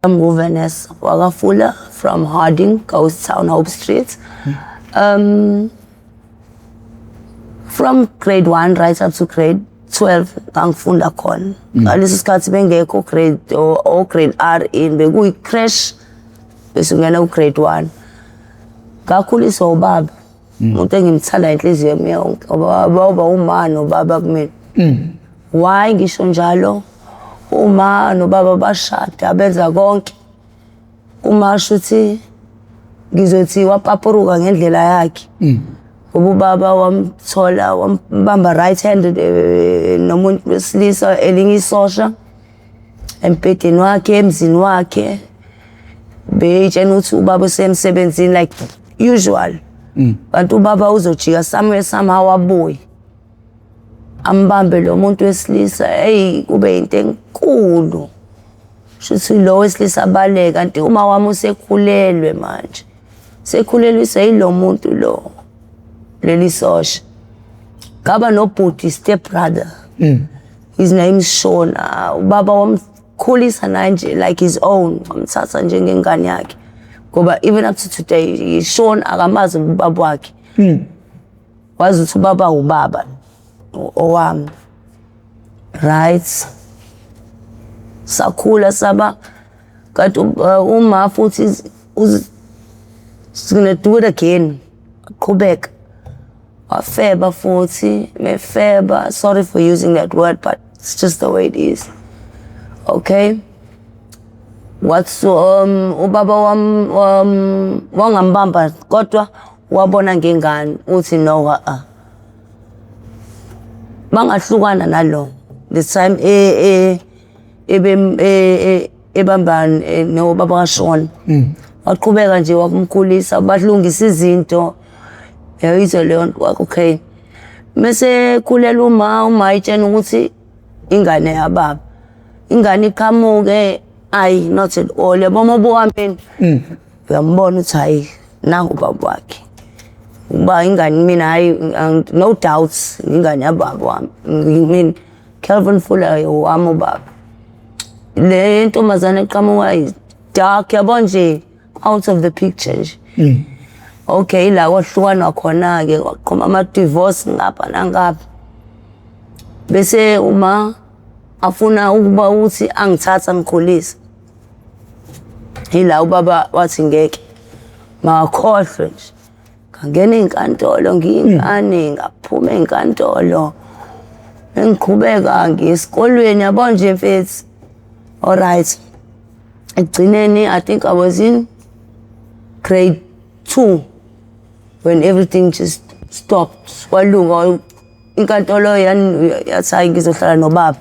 I'm Vanessa Wagafula from Harding, Ghost Town, Hope Street. From grade 1 right up to grade 12, ngangifunda khona. Ngalesi sikhathi bengekho grade or grade R in bekuyi-crash bese ungena grade 1. Ngakhuliswa ubaba. Umuntu engimthanda inhliziyo yami yonke. Ubaba uma nobaba kumina. Why ngisho njalo? Uma nobaba bashada benza konke. Uma shuthi ngizothi wapapuruka ngendlela yakhe. Ubaba wamthola wambamba right handed nomuntu wesilisa elinye isosha empedeni wakhe emzini wakhe beyitshena ukuthi ubaba usemsebenzini like usual. Kanti ubaba uzojika somewhere somehow wabuye ambambe lo muntu wesilisa kube into enkulu shuthi lo wesilisa baleka kanti uma wami usekhulelwe manje sekhulelwiswa yilo muntu lo leli sosha ngaba nobhuti step brother his name is Shona ubaba wamkhulisa naye nje like his own wamthatha njengengane yakhe ngoba even up to today Shona akamazi ubaba wakhe wazi ukuthi ubaba ubaba owami right sakhula saba kanti uma futhi is gonna do it again qhubeka wafeba futhi mefeba sorry for using that word but it's just the way it is okay what's ubaba wangambamba kodwa wabona ngengane uthi no bangahlukana nalo the time ebambani no baba kaShona waqhubeka nje wakumkhulisa balungisa izinto yayizwe leyo nto okay mase khulela uma itshena ukuthi ingane yababa ingane iqhamuke not at all yabona obuhambeni uyambona ukuthi hayi nangu baba wakhe uba ingane mina no doubts ingane yababa wami I Calvin Fuller wami ubaba le ntombazane eqhamuka dark yabona nje out of the picture nje okay la kwahlukana khona ke kwaqhoma ama divorce ngapha nangapha bese uma afuna ukuba uthi angithatha ngikhulisa ila ubaba wathi ngeke makhohlwe nje ngangena enkantolo ngiyingane ngaphuma enkantolo engiqhubeka ngesikolweni yabona nje mfethu alright egcineni I think I was in grade 2 when everything just stopped kwalunga inkantolo yathi hayi ngizohlala nobaba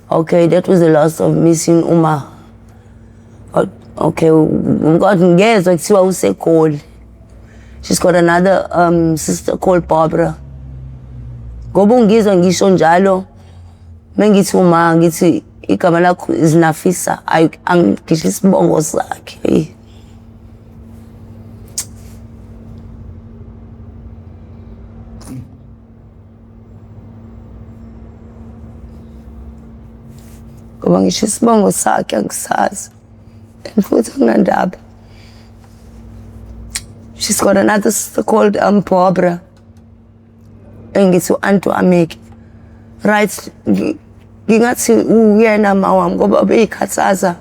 okay that was the last of missing uma okay ngoba ngezwe kuthiwa useGoli she's got another sister called Barbara ngoba ungizwa ngisho njalo mengithi uma ngithi igama lakho izinafisa angisho isibongo sakhe ngoba ngisho isibongo sakhe angisazi futhi kunandaba she's got another sister called Barbara engithi uAntu Ameki right ngingathi uyena mawami ngoba beyikhathaza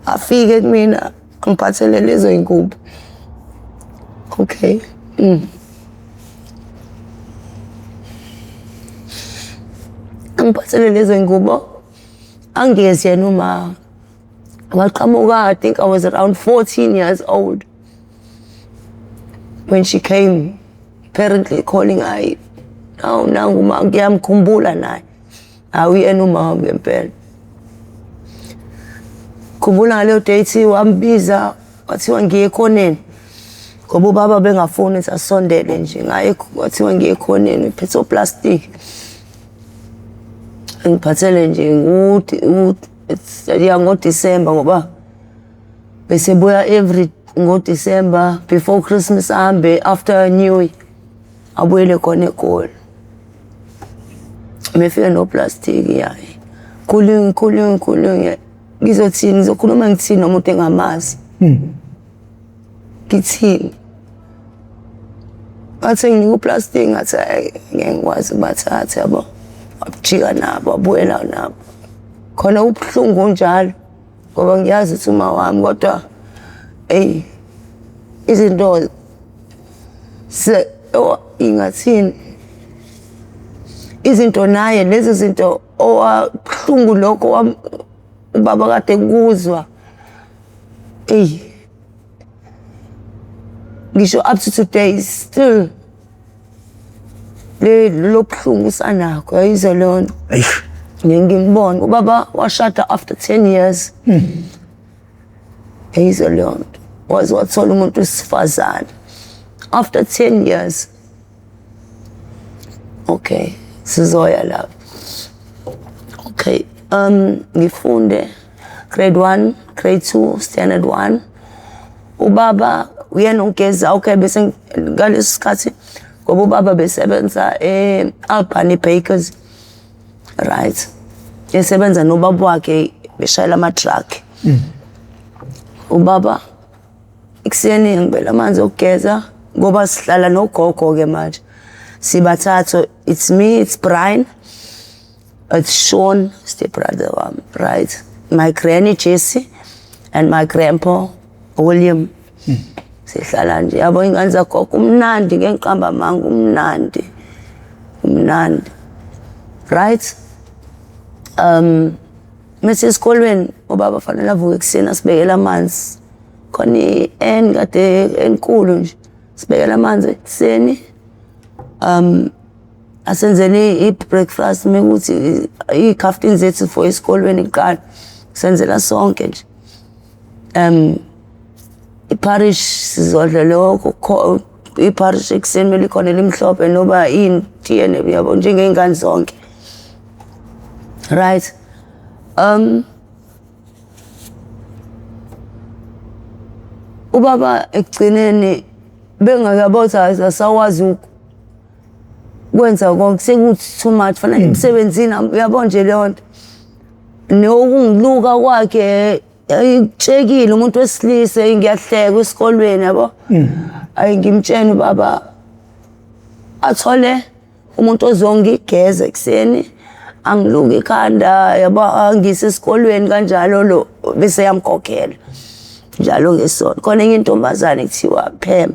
afike kumina ngiphathele lezo ingubo okay ngiphathele lezo ingubo angezi yena uma waqhamuka I think I was around 14 years old when she came apparently calling I nangu uma ngiyamkhumbula naye awuyena uma ngempela khumbula leyo date wambiza wathiwa ngiye ekhoneni ngoba ubaba bengafuni ukuthi asondele nje ngaye wathiwa ngiye ekhoneni iphethe plastic ngiphathele nje ngo-December ngoba bese buya every ngo-December before Christmas ahambe after New Year abuyele khona eGoli mefika no plastic yayi khulungi ngizothini, ngizokhuluma ngithini nomuntu engamazi. Ngithini? Bathe nginika uplastic ngathi ngeke ngikwazi bathathe yabo. Wabujika nabo, wabuyela nabo. Khona ubuhlungu njalo ngoba ngiyazi ukuthi uma wami kodwa izinto ingathini izinto naye lezi zinto owabuhlungu lokho ubaba kade kuzwa ngisho up to today still lo buhlungu usanakho yayizwa leyo nto. Ngingibona ubaba washada after 10 years. Yayizwa leyo nto. Waze wathola umuntu wesifazane after 10 years. Okay, sizoya lapho. Okay, ngifunde grade 1, grade 2, standard 1. Ubaba uyena ugeza okay bese ngalesi sikhathi ngoba ubaba besebenza Albany Bakers. Right. Esebenza nobaba wakhe beshayela ama-truck. Ubaba ikuseni ngibela amanzi okugeza ngoba sihlala nogogo ke manje. Sibathathu, it's me, it's Brian, it's Sean, step brother wami, right? My granny Jessie and my grandpa William. Sihlala nje yabo ingane zagogo umnandi ngenqamba manga umnandi. Right? Mase esikolweni ubaba fanele avuke ekuseni asibekela amanzi. Khona i-N kade enkulu nje. Sibekela amanzi ekuseni. Asenzele i-breakfast mekuthi i-kaftin zethu for esikolweni iqala. Senzela sonke nje. I-parish sizodla lokho i-parish ekuseni mele khona limhlophe noba intiyene yabo njengey'ngane zonke. Right. Ubaba ekugcineni bengakabotha asawazi ukwenza konke sekuthi too much fanele emsebenzini uyabona nje leyo nto. Nokungiluka kwakhe ayitshekile umuntu wesilisa ngiyahleka esikolweni yabo. Ngimtshela ubaba athole umuntu ozongigeza ekuseni angiluka ikhanda yabo angise esikolweni kanjalo lo bese yamkhokhela njalo ngesonto. Khona enye intombazane ekuthiwa Pam,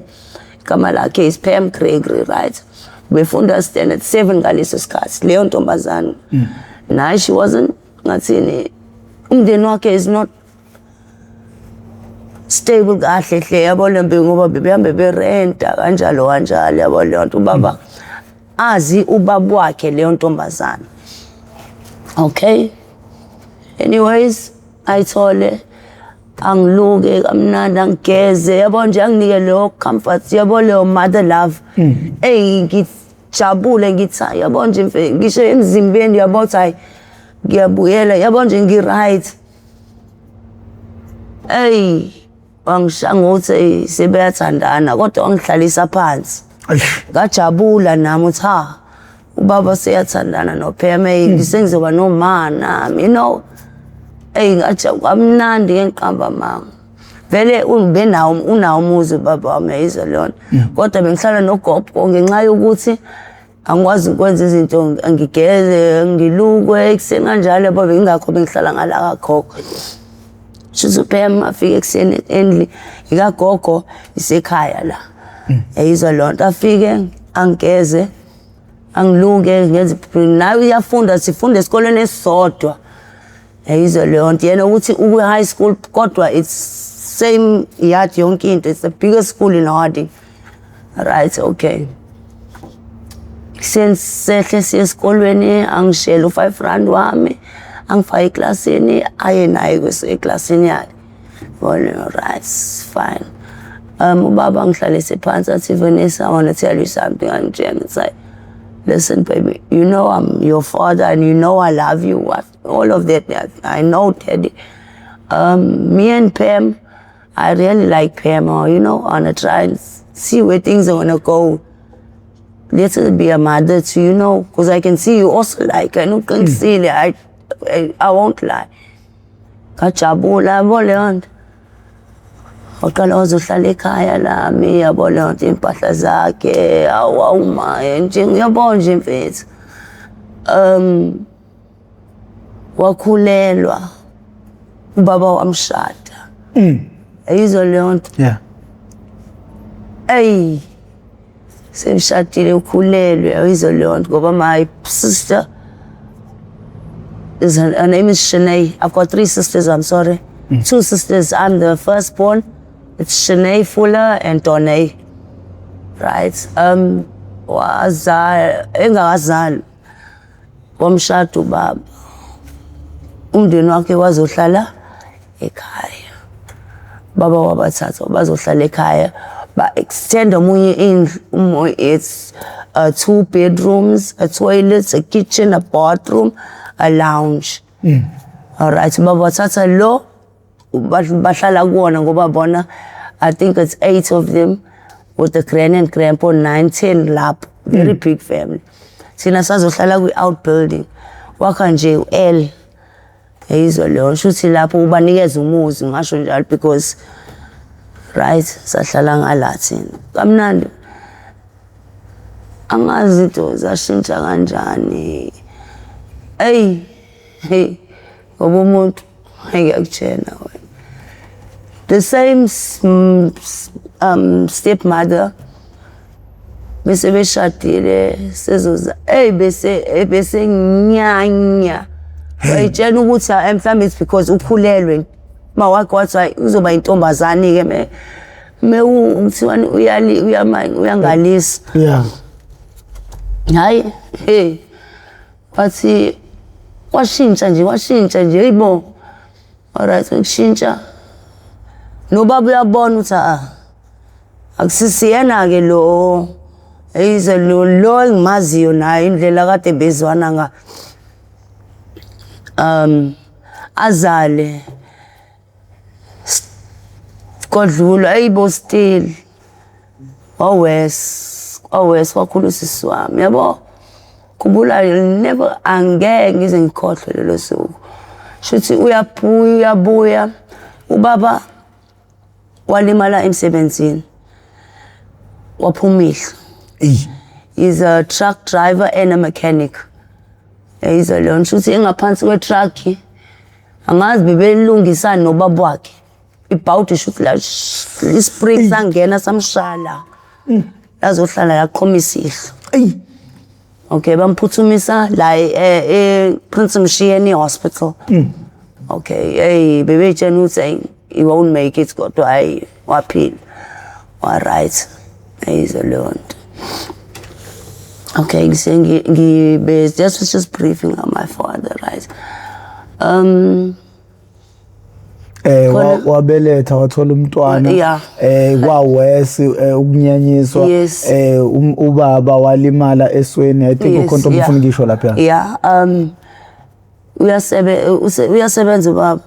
igama lakhe is Pam Gregory, right? Befunda standard 7 ngaleso sikhathi leyo ntombazane. Naye she wasn't ngathini umndeni wakhe is not stable kahle hle yabo lembe ngoba bebehambe berenta kanjalo yabo leyo nto. Ubaba azi ubaba wakhe leyo ntombazane. Okay, anyways ayithole angiluke kamnandi angigeze yabo nje anginike leyo comfort yabo leyo mother love. Ngijabule ngithi yabo nje ngisho emzimbeni yabo hayi ngiyabuyela yabo nje ngi-right. Wangishanga ukuthi sebeyathandana kodwa wangihlalisa phansi. Ngajabula nami uthi ubaba seyathandana noPam ngisengizoba nomana you know. Kamnandi ngenqamba manga. Vele unawo umuzi ubaba wami yayizwa leyo nto. Kodwa bengihlala nogogo ngenxa yokuthi angikwazi ukwenza izinto ngigeze ngilukwe ekuseni kanjalo yabo bengingakho bengihlala ngala kagogo. Shuthi uPam afike ekuseni endli ikagogo isekhaya la. Yayizwa leyo nto afike angigeze angiluke ngenze nawe uyafunda sifunda esikoleni esisodwa. Yayizwa leyo nto yena ukuthi high school kodwa it's same yard yonke into, it's the biggest school in Harding. Right, okay. Since sehle siya esikolweni angishela u5 wami angifaka eklasini aye naye eklasini yakhe. Well, right, fine. Ubaba ngihlalise phansi athi Vanessa, I want to tell you something. It's like, listen baby, you know I'm your father and you know I love you. All of that, I know Teddy. Me and Pam, I really like Pam, you know, I want to try and see where things are going to go. Let her be a mother to, you know, because I can see you also like, I don't conceal it, I won't lie. ngajabula yabo leyo nto. Waqala wazohlala ekhaya lami yabo leyo nto, iy'mpahla zakhe awuma nje yabo nje mfethu. Wakhulelwa ubaba wamshada. Ayizwa leyo nto. Yeah. Eyi semshadile ukhulelwe, ayizwa leyo nto ngoba my sister her name is Shanae. I've got 3 sisters, I'm sorry. 2 sisters. I'm the firstborn. It's Shanae Fuller and Donay. Right? Engakazali wamshada ubaba. Umndeni wakhe wazohlala ekhaya. Baba wabathatha bazohlala ekhaya. Ba-extend omunye indlu. It's 2 bedrooms, a toilet, a kitchen, a bathroom, a lounge. Alright, baba wathatha lo bahlala kuwona ngoba bona I think it's 8 of them with the grand and grandpa, 9, 10 lapho. Very big family. Sina sazohlala kwi-outbuilding. Wakha nje u-L. Yayizwa leyo shuthi lapho ubanikeza umuzi ngasho njalo because right sahlala ngalathi. Kamnandi. Angazi into zashintsha kanjani. Hey, ngoba umuntu ngiyakutshela wena. The same stepmother bese beshadile sezoza bese nyanya. Bayitshela ukuthi mhlawumbe it's because ukhulelwe. Mawakhe wathi uzoba intombazane ke umthiwani uyangalisa. Yeah. Hayi bathi washintsha nje yibo. Alright, ngishintsha nobaba uyabona ukuthi akusisiyena ke lo eyize lo engimaziyo naye indlela kade bezwana nga azale kodlula ayibo still always wakhulu sisi wami yabo. Kubula never angeke ngize ngikhohlwe lelo suku. Shuthi uyabuya ubaba walimala emsebenzini waphumile. He's a truck driver and a mechanic. He's a leon shuthi engaphansi kwe-truck angazi bebelungisana nobaba wakhe. Ibhawuti shuthi la ispring sangena samshala. Yazohlala yaqhoma isihlo. Okay, bamphuthumisa la Prince Mshiyeni Hospital. Okay, bebetshena ukuthi he won't make it kodwa hayi waphila. All right. Ayizwa leyo nto. Okay, just briefing on my father, right? Wabeletha wathola umntwana kwawesi ukunyanyiswa ubaba walimala esweni. I think ukhonto umfuna ngisho lapha. Yeah, uyasebenza ubaba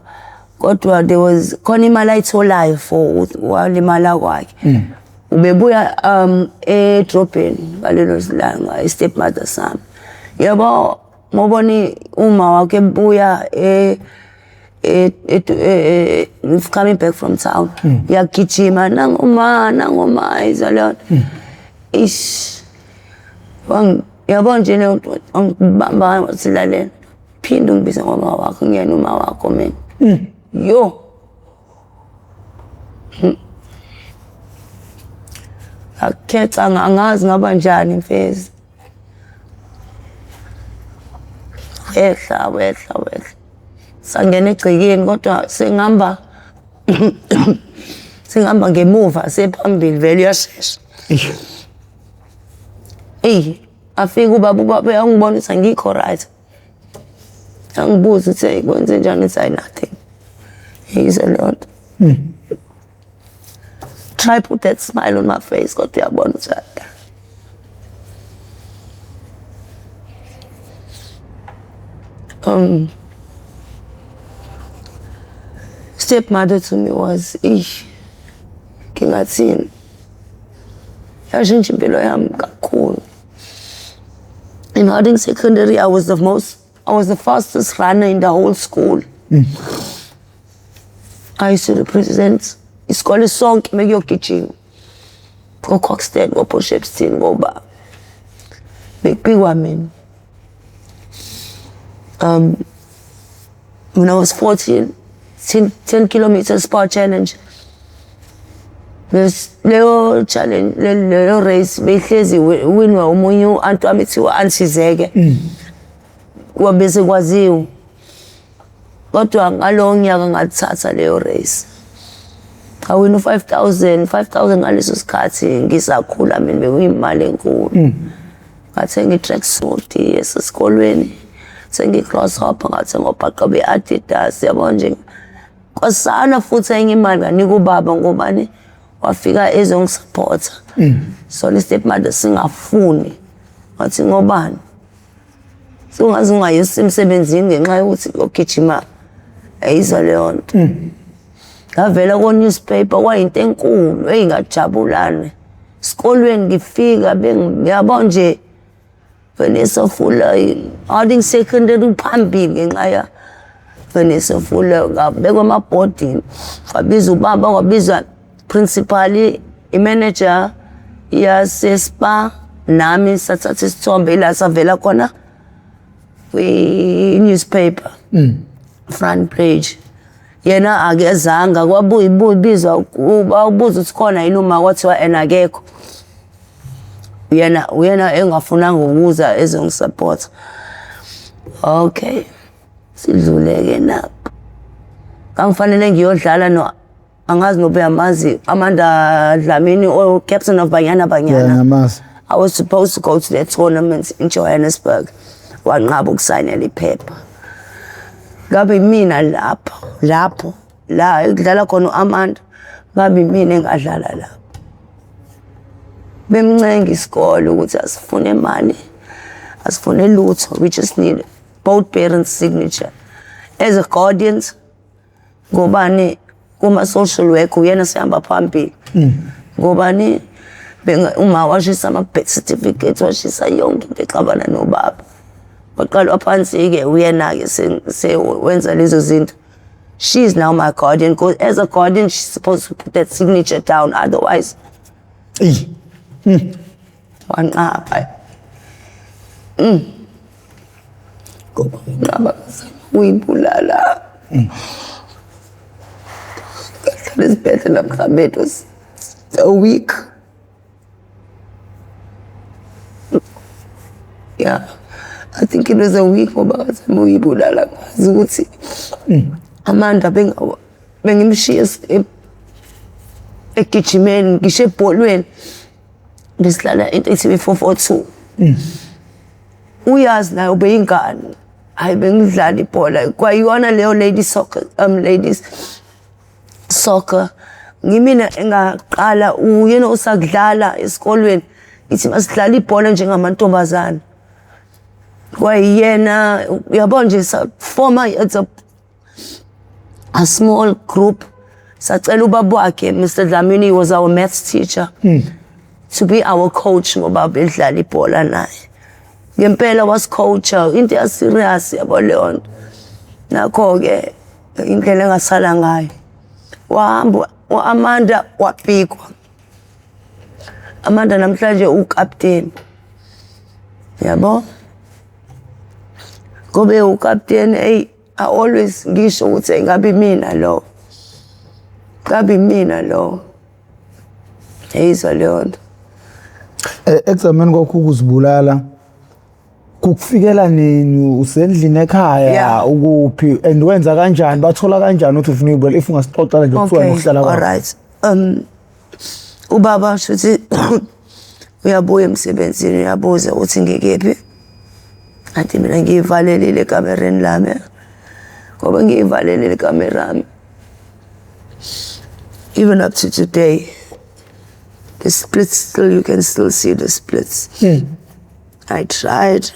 kodwa there was khona imali ayitholayo for walimala kwakhe. Ubebuya edrobheni balelo silanga stepmother sami. Yabo moboni uma wakhe ebuya coming back from town. Yakijima nangoma izalona. Ish. Yabo nje le nto ngibamba silalela. Phinda ungibiza ngoma wakho ngiyena uma wakho mina. Yo. Akhetha angazi ngaba njani mfezi. Wehla. Sangena egcikeni kodwa singihamba ngemuva sephambili vele uyashesha. Afika ubaba uyangibona ukuthi angikho right. Angibuza ukuthi kwenze njani ukuthi nothing. He's a lot. Try put that smile on my face kodwa uyabona ukuthi stepmother to me was ngingathini yashintsha impilo yami kakhulu. In Harding Secondary I was the fastest runner in the whole school. I used to represent isikole sonke mekuyogijima. Go Coxton, go Potchefstroom, go Bar. Big woman. When I was 14, 10 kilometers per challenge. Leyo challenge, leyo race, behlezi winwa omunye u-anti wami kuthiwa Ansizeke. Kwabese kwaziwa. Kodwa ngalowo nyaka ngathatha leyo race. Ngawina u-5,000 ngaleso sikhathi ngisakhula mina bekuyimali enkulu. Ngathenga i-tracksuit yasesikolweni, ngathenga i-grasshopper, ngathenga obhaqa be-Adidas, yabo nje. Kwasana futhi enye imali nganika ubaba ngobani wafika ezongisupport. So stepmother singafuni. Ngathi ngobani? Sungaze ungayisi emsebenzini ngenxa yokuthi ogijima ayizwa leyo nto. Ngavela ko newspaper kwayinto enkulu engajabulane. Esikolweni ngifika ngiyabo nje Vanessa Fuller Harding Secondary phambili ngenxa ya Vanessa Fuller ngabekwa amabhodini. Kwabiza ubaba kwabizwa principal imanager yasespa nami sathatha isithombe ila savela khona kwi-newspaper front page. Yena akezanga kwabuyibizwa ubuza ukuthi khona yini uma kwathiwa enakekho. Uyena engafunanga ukuza ezongisupport. Okay. Sidluleke napho. Kangifanele ngiyodlala no angazi nobe yamazi Amanda Dlamini or captain of Banyana. Yeah, I was supposed to go to that tournament in Johannesburg. Wanqaba ukusayinela iphepha. Ngabe mina lapho la ekudlala khona uAmanda ngabe mina engadlala lapho. Bemncenga isikole ukuthi asifune imali, asifune lutho, we just need both parents' signature. As a guardians, ngobani kuma social work uyena sihamba phambili. Ngobani uma washisa ama birth certificate washisa yonke into exabana nobaba. Baqala phansi ke uyena ke wenza lezo zinto. She is now my guardian because as a guardian she's supposed to put that signature down, otherwise wanqaba. Ngoba uyibulala. This better than Mohammed was a week. Yeah, I think it was a week ngoba uyibulala ngazi ukuthi Amanda bengimshiya egijimeni ngisho ebholweni ngisidlala into 442. Uyazi nayo beyingane hayi bengidlala ibhola kwayona leyo ladies soccer ngimina engaqala uyena usakudlala esikolweni ithi masidlala ibhola njengamantombazana kwayena uyabona nje former it's a small group. Sacela ubaba wakhe Mr. Dlamini was our maths teacher to be our coach ngoba bedlala ibhola naye. Ngempela was coach into ya serious yabo leyo nto. Nakho ke indlela engasala ngayo. Wahamba uAmanda wapikwa. Amanda namhlanje ucaptain. Yabo? Ngobe ucaptain I always ngisho ukuthi ngabe mina lo. Ngabe mina lo. Eyizwa leyo nto. Exameni kwakho ukuzibulala kukufikela nini usendlini ekhaya ukuphi and wenza kanjani bathola kanjani ukuthi ufuna uyibulala if ungasixoxela nje kuthiwa nokuhlala kwakho. Alright. Ubaba shothi uyabuya emsebenzini uyabuza ukuthi ngikephi. Athi mina ngivalelile ekamereni lami. Ngoba ngivalelile ikamera lami. Even up to today, the splits still, you can still see the splits. I tried.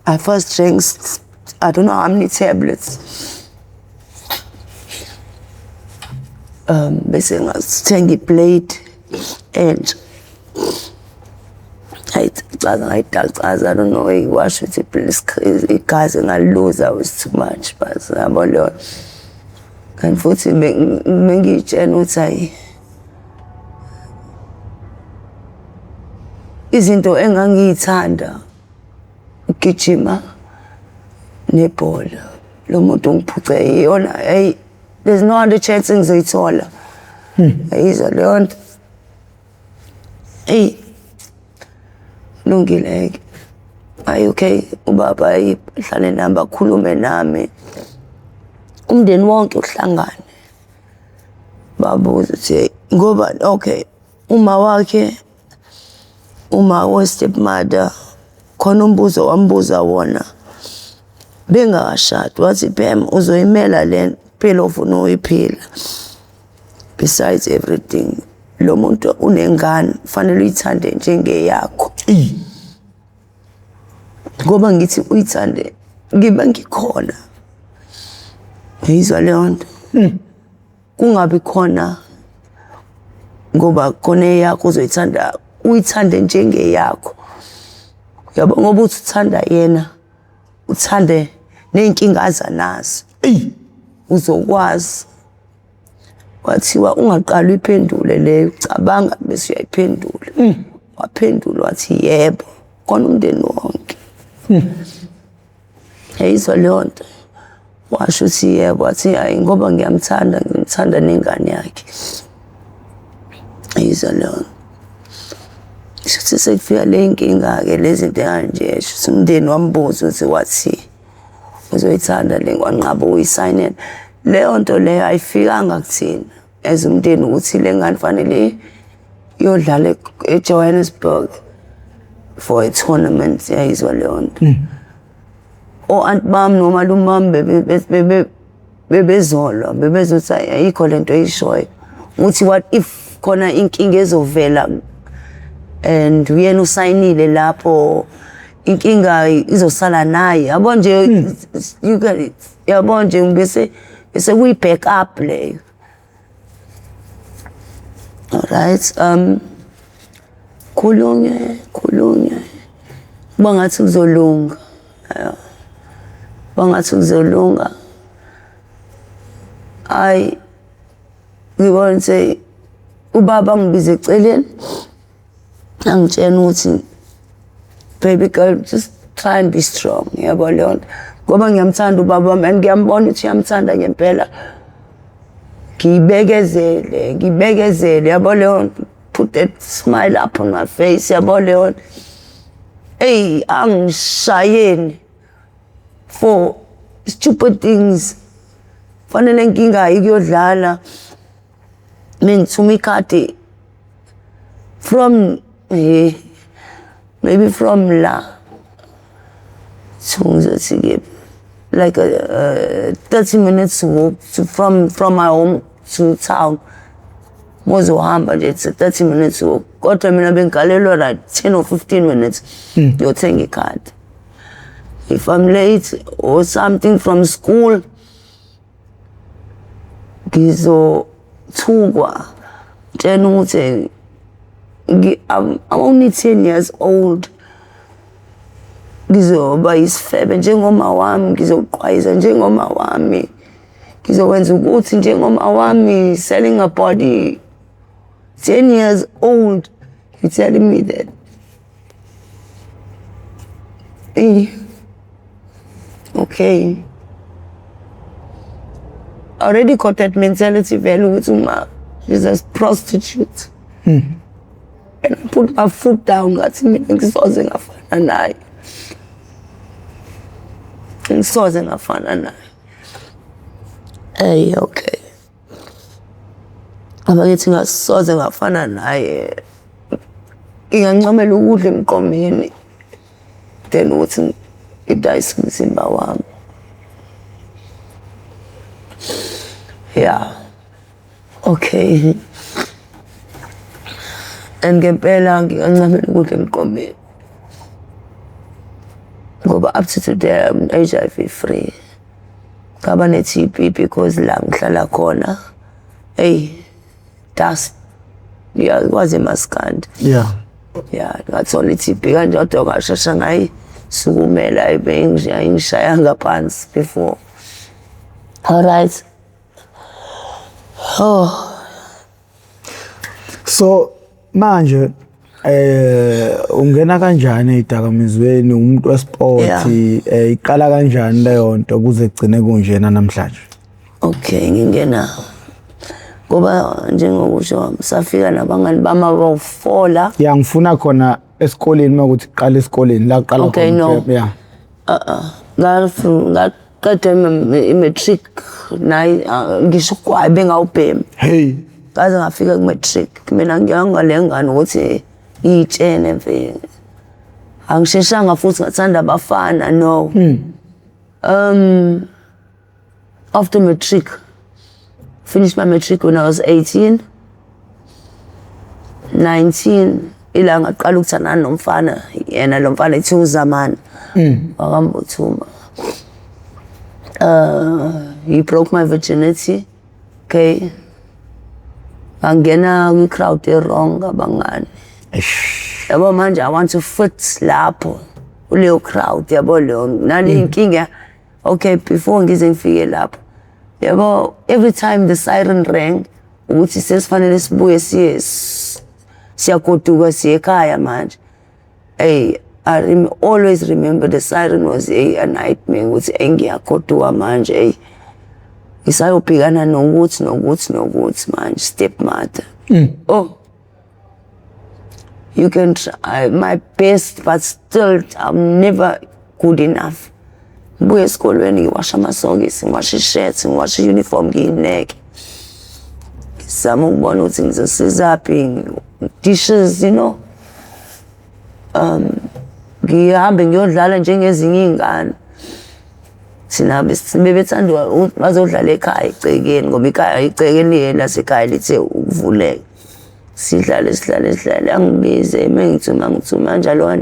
I first drank, I don't know how many tablets. Bese ngathenga iplate and I don't know, I wash with it, please, igazi ngaliluza was too much, but kanti futhi bengitshena ukuthi hayi izinto engangiyithanda ukugijima nebhola lo muntu ngiphuce iyona hey there's no other chance ngizoyithola ayizwa leyo nto hey lungile ay okay ubaba ayihlale nami bakhulume nami umndeni wonke uhlangane babuza ukuthi ngoba okay uma we-stepmother khona umbuzo wambuza wona bengakashadi wathi Pam uzoyimela le mpilo ofuna uyiphila besides everything lo muntu unengane kufanele uyithande njengeyakho ngoba ngithi uyithande ngiba ngikhona yizwa leyo nto kungabi khona ngoba khona eyakho uzoyithanda uyithande njengeyakho yabo ngoba uthi uthanda yena uthande ney'nkinga azanazo uzokwazi wathiwa ungaqala uyiphendule leyo cabanga bese uyayiphendula waphendula wathi yebo khona umndeni wonke yayizwa leyo nto washo ukuthi yebo wathi hayi ngoba ngimthanda nengane yakhe yayizwa leyo nto shuthi sekufika le nkinga-ke lezi zinto ekanje shuthi umndeni wambuza ukuthi wathi uzoyithanda le ngwanqaba uyisayinela leyo nto leyo ayifikanga kuthina as umndeni ukuthi le ngane fanele iyodlala eJohannesburg for a tournament yayizwa leyo nto o-anti bami nomalume bami bebezolwa bebezothi ayikho lento eyishoyo ukuthi what if khona inkinga ezovela and uyena usayinile lapho inkinga izosala naye yabo nje you get it yabo nje bese kuyi-back up leyo alright khulunywe kuba ngathi kuzolunga bangathi kuzolunga hayi ngibona nje ubaba ngibize eceleni angitshena ukuthi baby girl just try and be strong yabo leyo nto ngoba ngiyamthanda ubaba wami and ngiyambona ukuthi uyamthanda ngempela ngibekezele yabo leyo nto put that smile up on my face yabo leyo nto hey angishayeni for stupid things fanele ngingayi kuyodlala mengithuma ikhadi from maybe from la to like a 30 minutes walk from my home to town mozohamba nje it's a 30 minutes walk kodwa mina bengigalelwa like 10 or 15 minutes ngiyothenga ikhadi. If I'm late or something from school, ngizothukwa tshena ukuthi I'm only 10 years old. Ngizoba isifebe njengoma wami, ngizoqhwayiza njengoma wami, ngizokwenza ukuthi njengoma wami, selling a body. 10 years old, you're telling me that. Okay. I already got that mentality value with Uma. She's a prostitute. And I put my foot down, ngathi mina ngisoze ngafana naye. Ngisoze ngafana naye. Hey, okay. Abakithi ngasoze ngafana naye. Ngingancamela ukudla emqomeni. Then uthi idayisa umzimba wami. Yeah. Okay. And ngempela ngingancamela ukudla emqomeni. Ngoba up to today I'm HIV free. Ngaba ne-TB because la ngihlala khona. Hey, dust. Ngiyakwazi emaskandi. Yeah. Yeah, ngathola i-TB kanje kodwa ngashesha ngayisukumela ingishaya ngaphansi before. All right. Oh, So manje ungena kanjani edakamizweni umuntu wesport iqala kanjani leyo nto kuze kugcine kunjena namhlanje? okay, ngingena ngoba njengokusho safika nabangani bama bawu4 Ya ngifuna khona esikoleni makuthi qala esikoleni la qala Okay, no. ya. ngaqeda i-matric nayi ngisho kwaye bengawubhemi Hey, kaze ngafika ku-matric mina ngiyangalengani ukuthi iy'tshene mfethu angisheshanga futhi ngathanda abafana no. After matric, finished my matric when I was 18, 19, ila ngaqala ukuthandana nomfana yena lo mfana ethi uZamani wakambuthuma. He broke my virginity. Okay. Angena kwi-crowd wrong abangani. Yabo manje I want to fit lapho kuleyo crowd yabo leyo nale inkinga. Okay, before ngize ngifike lapho. Yabo every time the siren rang ukuthi sesifanele sibuye siyagoduka siye ekhaya manje. Hey, I always remember the siren was a nightmare ukuthi engiyagoduka manje. Hey, isayobhekana nokuthi manje stepmother. Oh, you can try my best but still I'm never good enough. Ngibuye esikolweni ngiwasha amasokisi, ngiwasha i-shirt, ngiwasha i-uniform ngiyineke. Ngizama ukubona ukuthi ngizosizaphi dishes, you know. Ngihambe ngiyodlala njengezinye iy'ngane. Thina bebethanda bazodlala ekhaya egcekeni ngoba ikhaya igcekeni lasekhaya lithe ukuvuleka. Sidlale angibize ngithuma kanjalo.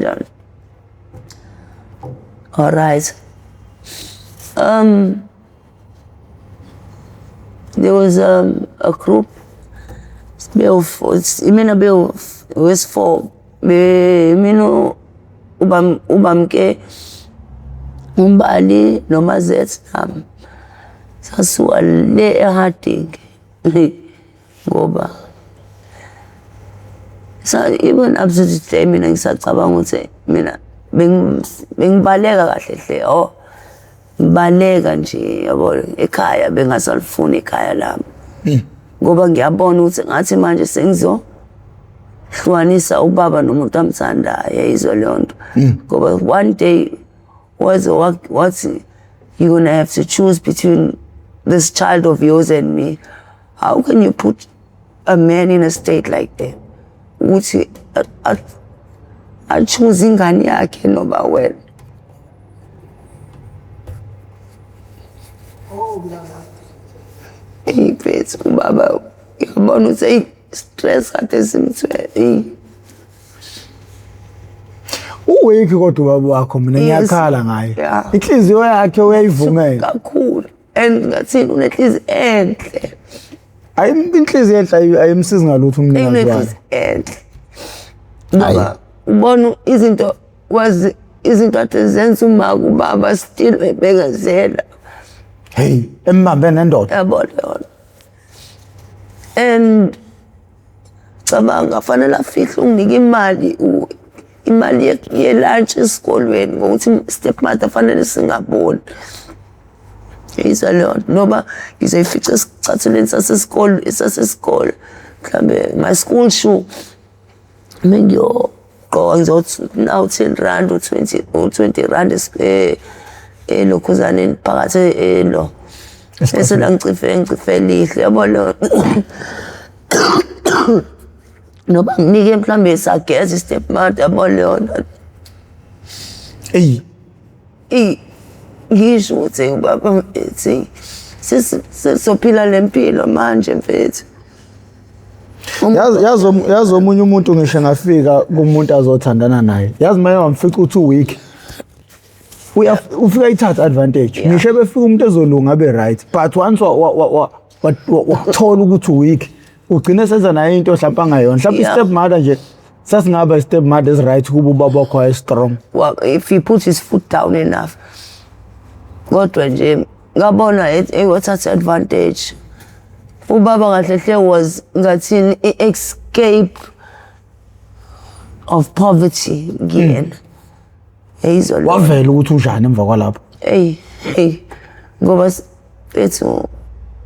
All right. There was a group. Imina was 4. Mino ubamke umbali noma Zam. Sasuka le eHarding. Ngoba even up to today mina ngisacabanga ukuthi mina bengibaleka kahle hle. Oh, ngibaleka nje yabo ekhaya bengasalifuni ekhaya lami. Ngoba ngiyabona ukuthi ngathi manje sengizohlukanisa ubaba nomuntu amthandayo yayizwa leyo nto. Ngoba one day what you're gonna have to choose between this child of yours and me. How can you put a man in a state like that? Ukuthi I choose ingane yakhe noma wena. Iphethe ubaba yabona ukuthi stress kade simthwele. Uwekhi kodwa ubaba wakho mina ngiyakhala ngaye. Inhliziyo yakhe uyayivumela kakhulu and ngathini unenhliziyo enhle. Inhliziyo enhle ayimsizi ngalutho umnikazi wakhe. Ngoba ubona izinto ade zenza uma kubaba still bebekezela. Hey, embambe nendoda. Yabona yona. And cabanga fanele afihle unginike imali ye-lunch esikolweni ngokuthi stepmother fanele singaboni. Yizwa leyo nto noma ngizoyifica esicathulweni sasesikole mhlambe my school shoe mengiyogqoka ngizothi now 10 rand or 20 rand elokhuzaneni phakathi lo bese la ngicife lihle yabo lo noba nginike mhlambe sageza stepmother yabo leyo. Ngisho ukuthi ubaba ethi sisophila lempilo manje mfethu. Yazi omunye umuntu ngisho ngafika kumuntu azothandana naye. Yazi maye wamfica u2 week. Ufika ithatha advantage. Ngisho befika umuntu ezolunga abe right. But once wathola ukuthi week ugcine senza naye into mhlawumbe angayona. Mhlawumbe stepmother nje sasingaba stepmother is right kuba ubaba wakho ay strong. Well, if he puts his foot down enough. Kodwa nje ngabona wathatha advantage. ubaba kahle hle was ngathini escape of poverty kuyena. Yizwa lo. Wavela ukuthi unjani emva kwalapho. Hey ngoba bethu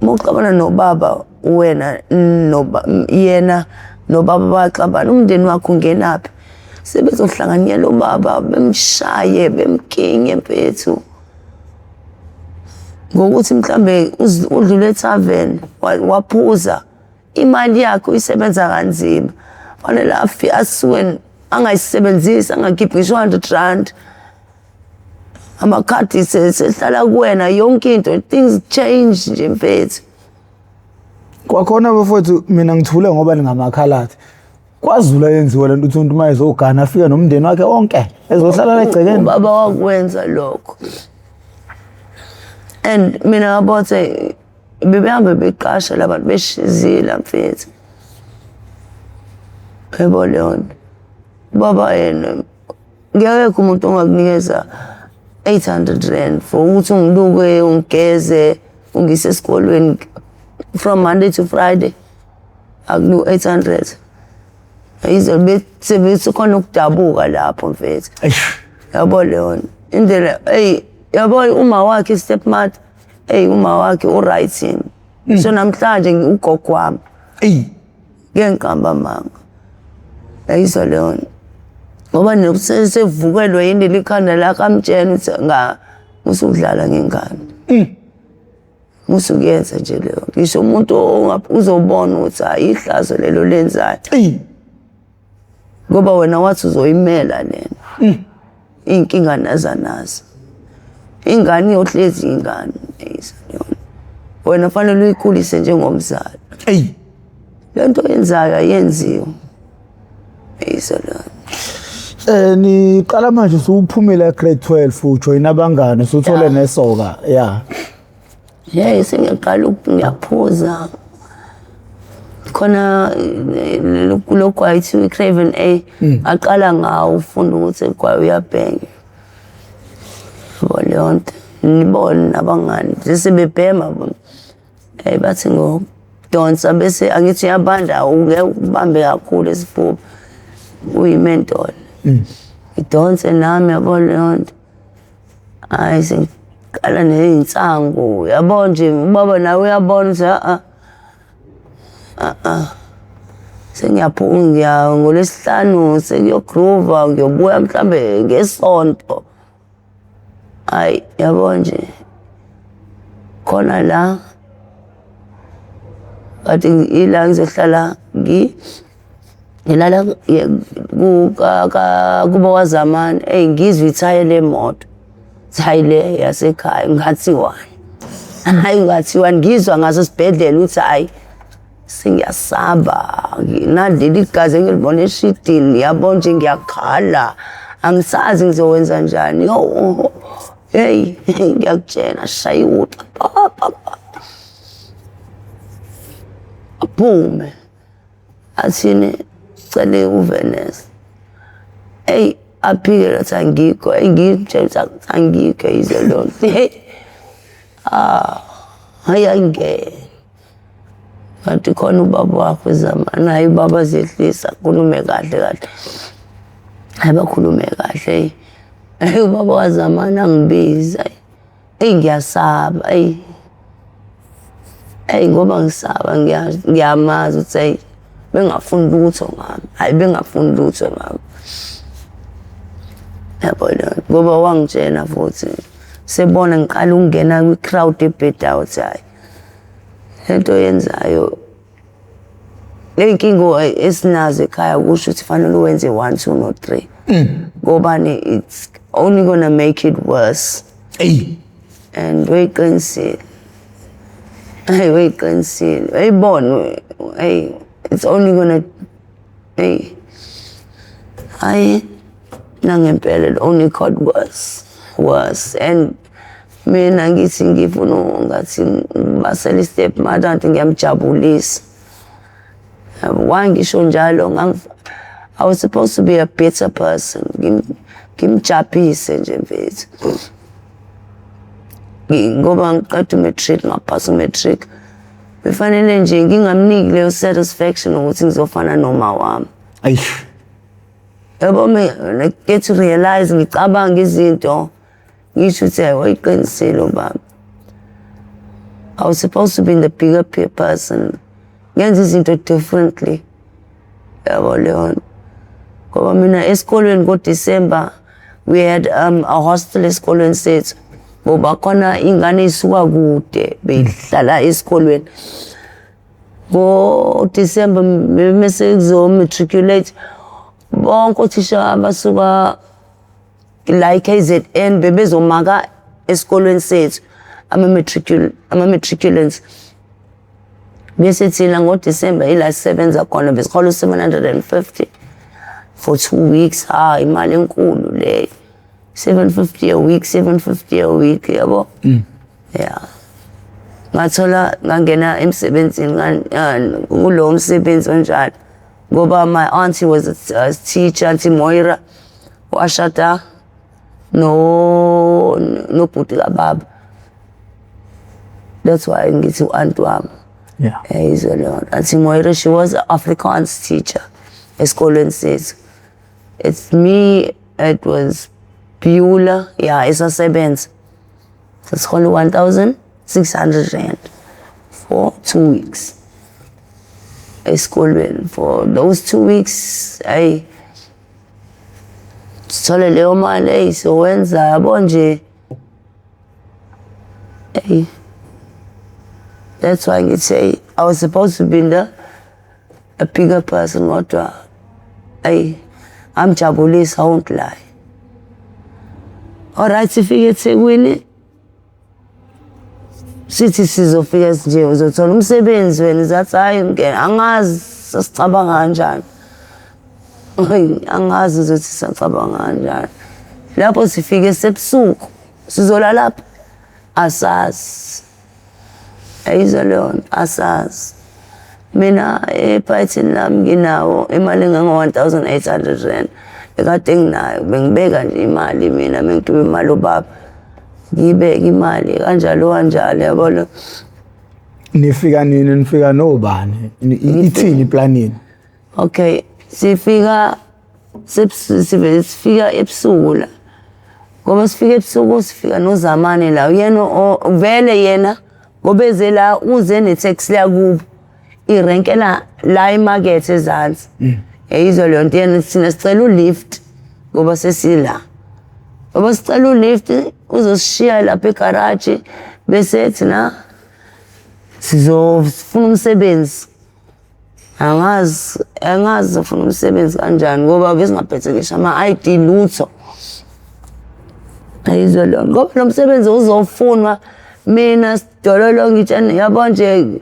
mokuxabana nobaba wena yena nobaba baxabana umndeni wakho ungenaphi sebezohlanganyela ubaba bemshaye bemkinge mfethu ngokuthi mhlambe udlule etavern waphuza imali yakhe uyisebenza kanzima fanele asuke angayisebenzisi angakhiphi 200 rand amakhadi sehlala kuwena yonke into things change nje mfethu. Kwakhona bafowethu mina ngithule ngoba ningamakhalati. KwaZulu yenziwa lento uthi umuntu mayezogana afike nomndeni wakhe onke ezohlala egcekeni. Baba wakwenza lokho. And mina ngabothe bebehambe beqasha labantu beshizila mfethu. Yebo leyo. Baba yena ngeke umuntu ongakunikeza 800 rand for ukuthi ungiluke ungigeze ungise esikolweni from Monday to Friday. Akunu 800. Yizo bethi khona ukudabuka lapho mfethu. Yabo leyo. Indlela yabo uma wakhe stepmother uma wakhe uright yini. So namhlanje ugogo wami. Ngenkamba manga. Yizo leyo. Ngoba nesevukelwe yini likhanda la kamtshena uthi usudlala ngengane. Musukuyenza nje leyo. Ngisho umuntu uzobona ukuthi ayihlazo lelo lenzayo. Ngoba wena wathi uzoyimela lena. Inkinga nazanazo. Ingane yohlezi ingane yona. Wena fanele uyikhulise njengomzali. Lento yenzayo ayenziwe. Yizona. Niqala manje usuphumile grade 12 ujoyina abangane usuthole nesoka sengiyaqala ngiyaphuza khona lokho ayithi Craven A aqala ngawo ufunda ukuthi kwayo uyabhenga bolonto nibona nabangani sesebebhema bathi ngo donsa bese angithi yabanda ungeke ubambe kakhulu esifuba uyimentor idonse nami yabo lonto sengikala neyinsangu yabo nje ubaba nawe uyabona ukuthi sengiyaphunga ngolesihlanu sekuyogroova ngiyobuya mhlambe ngesonto yabo nje khona la bathi ila ngizohlala ngilala kuba wazamani ngizwe ithaye lemoto thayile yasekhaya ngathiwa ngathiwa ngizwa ngaso sibhedlela uthi sengiyasaba naleli igazi engilibona eshidini yabo nje ngiyakhala angisazi ngizowenza njani ngiyakutshela shayiwuta aphume athini cele uVenus aphike lathi angikho ngiyitshela angikho yize lonto ayangena kanti khona ubaba wakho zamani hayi baba zehlisa khulume kahle abakhulume kahle ubaba wazamani angibiza ngiyasaba ngoba ngisaba ngiyamazi ukuthi bengafuni lutho ngami hayi bengafuni lutho ngami yabona ngoba wangitshena futhi sebona ngiqala ukungena kwi-crowd ebheda out hayi lento yenzayo lenkingo esinazo ekhaya kusho ukuthi fanele uwenze 1 2 no 3 ngoba it's only gonna make it worse and weqinisile uyibona it's only gonna nangempela it only got worse and mina ngithi ngifuna ngathi basela stepmother anti ngiyamjabulisa wangisho njalo I was supposed to be a better person ngimjabulise nje mfethu ngoba ngiqeda umatric ngaphasa umatric befanele nje ngingamniki leyo satisfaction ukuthi ngizofana noma wami. Eish. Yabo me get to realize ngicabanga izinto ngisho ukuthi wayiqinisile ubaba. I was supposed to be the bigger person. Ngenza izinto differently. Yabo leyo. Ngoba mina esikolweni ngoDecember we had a hostel esikolweni sethu. Ngoba khona ingane isuka kude behlala esikolweni. NgoDecember mase kuzo matriculate bonke othisha abasuka la KZN bebezomaka esikolweni sethu ama matriculants. Bese thina ngoDecember ila sebenza khona besikhola 750 for 2 weeks. Imali enkulu le. 750 a week, 750 a week, yabo. Yeah. Ngathola ngangena emsebenzini kulo msebenzi onjalo. Ngoba my auntie was a teacher, Auntie Moira, washada no bhuti kababa. That's why ngithi u-aunt wami. Yeah. Auntie Moira, she was an Afrikaans teacher esikolweni sethu. It's me, it was Beulah, yeah, isasebenza. Sasihola 1,600 rand for 2 weeks. Esikolweni for those 2 weeks, sithole leyo mali so wenza yabo nje. That's why I say I was supposed to be a bigger person, kodwa amjabulisa, I won't lie. Alright, sifike eThekwini. Sithi sizofika nje uzothola umsebenzi wena zathi hayi angazi sasicabanga kanjani. Angazi ukuthi sasicabanga kanjani. Lapho sifike sebusuku sizolala lapha asazi. Leyo asazi. Mina ephathini lami nginawo imali engango-1,800 rand. Ekade nginayo bengibeka nje imali mina mengithiwe imali ubaba. Ngibeka imali kanjalo yabo. Nifika nini nifika nobani? Ithini planini? Okay, sifika ebusuku la. Ngoba sifika ebusuku sifika noZamani la. Yena vele yena ngobeze la uze netaxi yakubo. Irenkela la emarket ezansi. Yizwa leyo nto yena sina sicela ulift ngoba sesila. Ngoba sicela ulift uzosishiya lapha egarage bese thina sizofuna umsebenzi. Angazi ufuna umsebenzi kanjani ngoba besingaphethe ngisho ama-ID lutho. Yizwa leyo ngoba lo msebenzi uzofunwa mina sidololo ngitshani yabo nje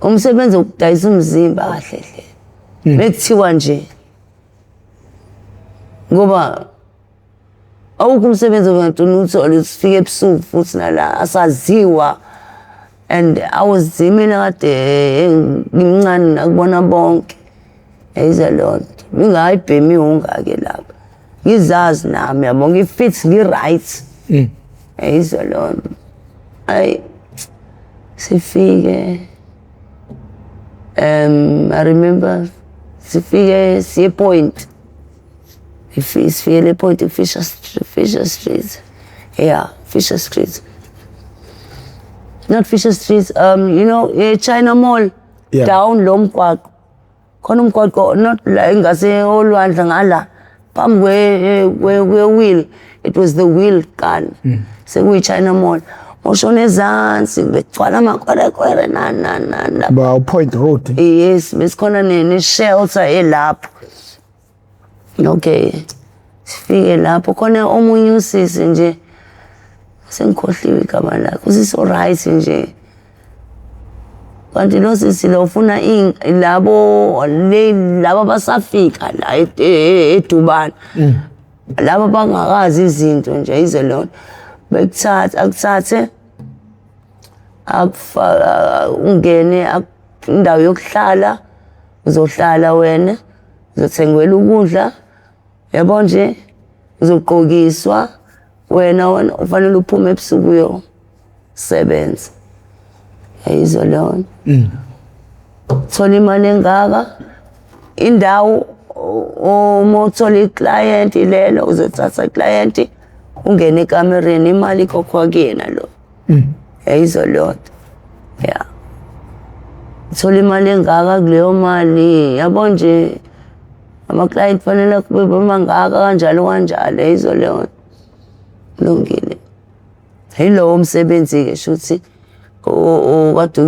umsebenzi ukudayisa umzimba kahle hle. Bekuthiwa nje ngoba awukho umsebenzi ongathola uthole sifike ebusuku futhi nala asaziwa. And I was mina kade ngimncane nakubona bonke. Yizwa leyo nto ngingayibhemi ungake lapha. Ngizazi nami yabo ngifit ngi-right. Yizwa leyo nto. Sifike I remember siye point. Sifike le point Fisher Street. Yeah, Fisher Street. Not Fisher Street, you know, China Mall. Yeah. Down lo mgwaqo. Khona umgwaqo not la ngase olwandle ngala. Phambi wheel. It was the wheel gun. Sekuyi China Mall. Moshone ezansi begcwala amakwere na. Ba Point Road. Yes, besikhona ne-shelter elapho. Okay. Sifike lapho khona omunye usisi nje sengikhohliwe igama lakhe. Usisi right nje. Kanti lo sisi lo ufuna labo basafika la eDubani. Labo bangakazi izinto nje yize lona. Akuthathe ungene indawo yokuhlala uzohlala wena uzothengelwa ukudla yabo nje uzogqokiswa wena ufanele uphume ebusuku sebenza Yayizwa leyo nto. Thola imali engaka, indawo uma uthola i-client lelo uzothatha i-client ungene ekamereni imali ikhokhwa kuyena lo. Yayizwa leyo nto. Yeah. Thola imali engaka kuleyo mali yabo nje ama-client fanele kube bamangaka kanjalo kanjalo. Yayizwa leyo nto. Kulungile. Yilowo msebenzi-ke shuthi kade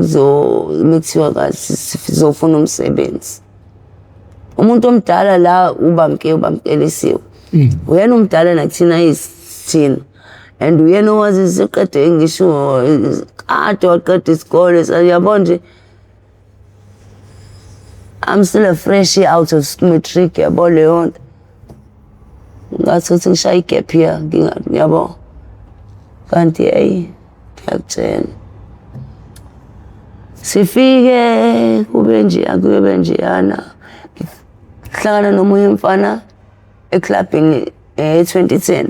mekuthiwa kahle sizofuna umsebenzi. Umuntu omdala la ubamkelisiwe. Uyena umdala nakuthina yisithina. And uyena owazi siqede ngisho kade waqeda isikole yabo nje. I'm still a fresh out of matric yabo leyo nto. Ngathothi ngishaya i-gap year yabo. Kanti ngiyakutshela. Sifike kube njeyana. Hlangana nomunye umfana eclubini 2010.